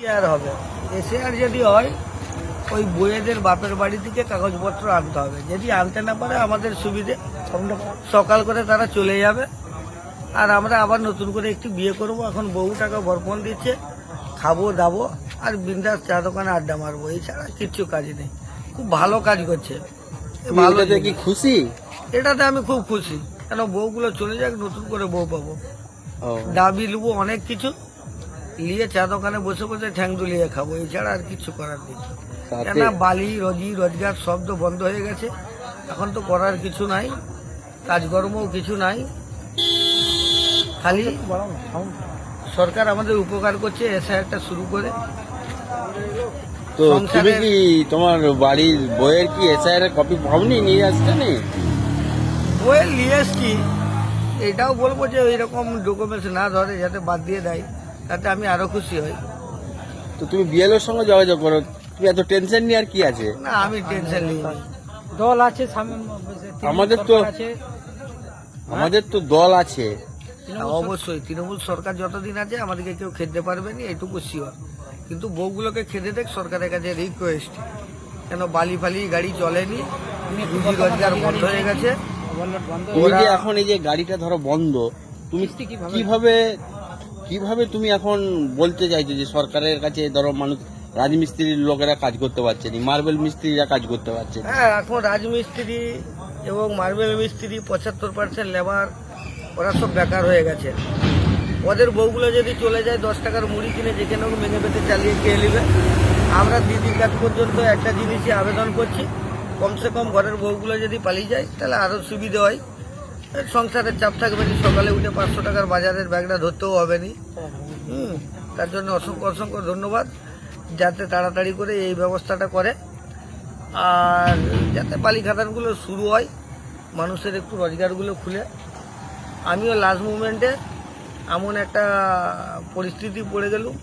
আর হবে এসআর যদি হয় ওই বইয়েদের বাপের বাড়ি থেকে কাগজপত্র আনতে হবে। যদি আনতে না পারে আমাদের সুবিধে, সকাল করে তারা চলে যাবে আর আমরা আবার নতুন করে একটু বিয়ে করব। এখন বহু টাকা বরপণ দিচ্ছে, খাবো দাবো আর বিন্দাস চা দোকানে আড্ডা মারবো, এছাড়া কিচ্ছু কাজ নেই। খুব ভালো কাজ করছে, ভালো। কি খুশি? এটাতে আমি খুব খুশি, কেন বউগুলো চলে যাক, নতুন করে বউ পাবো। দাবি নেবো অনেক কিছু, নিয়ে চা দোকানে বসে বসে ঠ্যাং দুলিয়ে খাবো, এছাড়া আর কিছু করার নেই। কেন বালি রোজগার সব তো বন্ধ হয়ে গেছে, এখন তো করার কিছু নাই, কাজকর্মও কিছু নাই। খালি সরকার আমাদের উপকার করছে এসআইআরটা শুরু করে। তো তুমি কি তোমার বাড়ির বইয়ের কি এসআইআর এর কপি পাওনি, নিয়ে আসতে নেই? বইয়ের নিয়ে এসছি, এটাও বলবো যে এইরকম ডকুমেন্টস না ধরে, যাতে বাদ দিয়ে দেয়, তাতে আমি আরো খুশি হই। তো তুমি বিএলওর সঙ্গে যোগাযোগ করো, তুমি এত টেনশন নিয়ে আর কি আছে? না, আমি টেনশন নিই। দল আছে, আমাদের তো দল আছে। অবশ্যই তৃণমূল সরকার যতদিন আছে আমাদেরকে কেউ খেতে পারবে না, এটুকু শিওর। কিন্তু বউগুলোকে খেতে দেখ, সরকারের কাছে রিকোয়েস্ট। কেন বালি ফালি গাড়ি চলেনি, রুজি রোজগার বন্ধ হয়ে গেছে। তুমি যে এখন এই যে গাড়িটা ধরো বন্ধ, তুমি কিভাবে তুমি এখন বলতে চাইছো যে সরকারের কাছে ধরো মানুষ, রাজমিস্ত্রির লোকেরা কাজ করতে পারছে না, মার্বেল মিস্ত্রিরা কাজ করতে পারছে না? হ্যাঁ, এখন রাজমিস্ত্রি এবং মার্বেল মিস্ত্রি 75% লেবার, ওরা সব বেকার হয়ে গেছে। ওদের বউগুলো যদি চলে যায়, 10 টাকার মুড়ি কিনে যেখানে হোক মেঘে পেতে চালিয়ে খেয়ে নেবে। আমরা দিদির কাজ পর্যন্ত একটা জিনিসই আবেদন করছি, কমসে কম ঘরের বউগুলো যদি পালিয়ে যায় তাহলে আরও সুবিধে হয়। সংসারের চাপ থাকবে না, সকালে উঠে 500 টাকার বাজারের ব্যাগটা ধরতেও হবে না। তার জন্য অসংখ্য অসংখ্য ধন্যবাদ, যাতে তাড়াতাড়ি করে এই ব্যবস্থাটা করে আর যাতে বালি খাদানগুলো শুরু হয়, মানুষের একটু রোজগারগুলো খুলে। আমিও লাস্ট মুভমেন্টে এমন একটা পরিস্থিতি পড়ে গেলুম,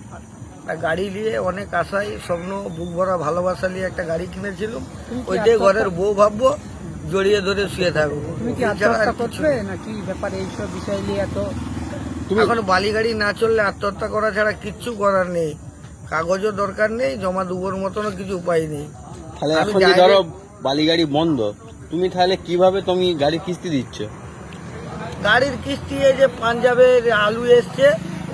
গাড়ি নিয়ে অনেক আশায় স্বপ্ন, বুক ভরা ভালোবাসা নিয়ে একটা গাড়ি কিনেছিলাম, ওইটাই ঘরের বউ ভাববো, জড়িয়ে ধরে শুয়ে থাকবো। এখন বালি গাড়ি না চললে আত্মহত্যা করা ছাড়া কিচ্ছু করার নেই, কাগজও দরকার নেই, জমা দুবোর মতনও কিছু উপায় নেই। তাহলে এখন যে ধরো বালি গাড়ি বন্ধ, তুমি তাহলে কিভাবে তুমি গাড়ির কিস্তি দিচ্ছ? গাড়ির কিস্তি এই যে পাঞ্জাবের আলু এসছে,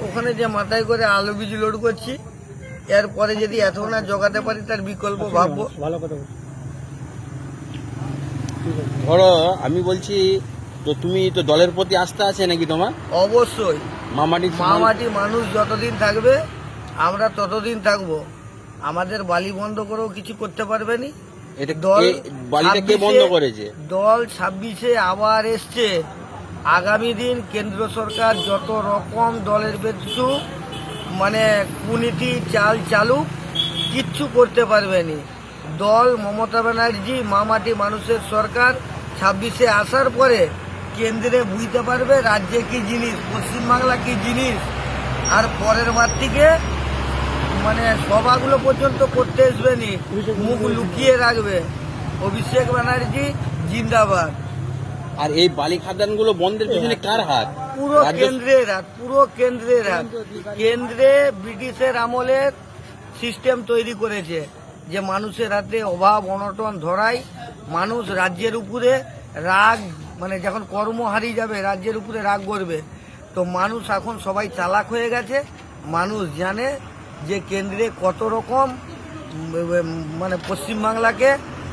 ওখানে যে মাথায় করে আলু বীজ লোড করছি, এরপরে যদি এত না জোগাতে পারি তার বিকল্প ভাববো। ধরো আমি বলছি, তো তুমি তো দলের প্রতি আস্থা আছে নাকি তোমার? অবশ্যই। মামাটি মানুষ যতদিন থাকবে আমরা ততদিন থাকবো। আমাদের বালি বন্ধ করেও কিছু করতে পারবে নি। বালিটা কে বন্ধ করেছে? দল 26-এ আবার এসছে। আগামী দিন কেন্দ্র সরকার যত রকম দলের বিরুদ্ধে মানে কুনীতি চাল চালুক, কিচ্ছু করতে পারবে না। দল মমতা ব্যানার্জি, মামাটি মানুষের সরকার 26-এ আসার পরে কেন্দ্রে বুঝতে পারবে রাজ্যে কি জিনিস, পশ্চিমবাংলা কি জিনিস। আর পরের বার থেকে মানে সভাগুলো পর্যন্ত করতে আসবে নি, মুখ লুকিয়ে রাখবে। অভিষেক ব্যানার্জি জিন্দাবাদ। আর এই বালি খাদানগুলো বন্ধের পিছনে কার হাত? পুরো কেন্দ্রের হাত, পুরো কেন্দ্রের হাত। কেন্দ্রে ব্রিটিশের আমলের সিস্টেম তৈরি করেছে যে মানুষের হাতে অভাব অনটন ধরায়, মানুষ রাজ্যের উপরে রাগ, মানে যখন কর্ম হারিয়ে যাবে রাজ্যের উপরে রাগ করবে। তো মানুষ এখন সবাই চালাক হয়ে গেছে, মানুষ জানে যে কেন্দ্রে কত রকম মানে পশ্চিমবাংলাকে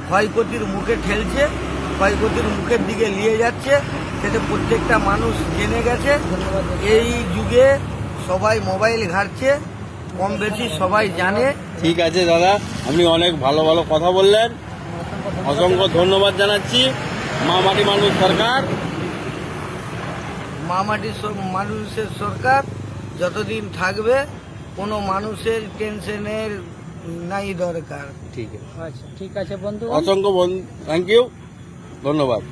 ক্ষয়ক্ষতির মুখে ঠেলছে, ক্ষয়ক্ষতির মুখের দিকে নিয়ে যাচ্ছে, সেটা প্রত্যেকটা মানুষ জেনে গেছে। এই যুগে সবাই মোবাইল ঘাঁটছে, কম বেশি সবাই জানে। ঠিক আছে দাদা, আপনি অনেক ভালো ভালো কথা বললেন, অসংখ্য ধন্যবাদ জানাচ্ছি। মামাটি মানুষ সরকার, মামাটি মানুষের সরকার যতদিন থাকবে কোনো মানুষের টেনশনের নাই দরকার। ঠিক আছে। আচ্ছা, ঠিক আছে বন্ধু, অসংখ্য থ্যাংক ইউ, ধন্যবাদ।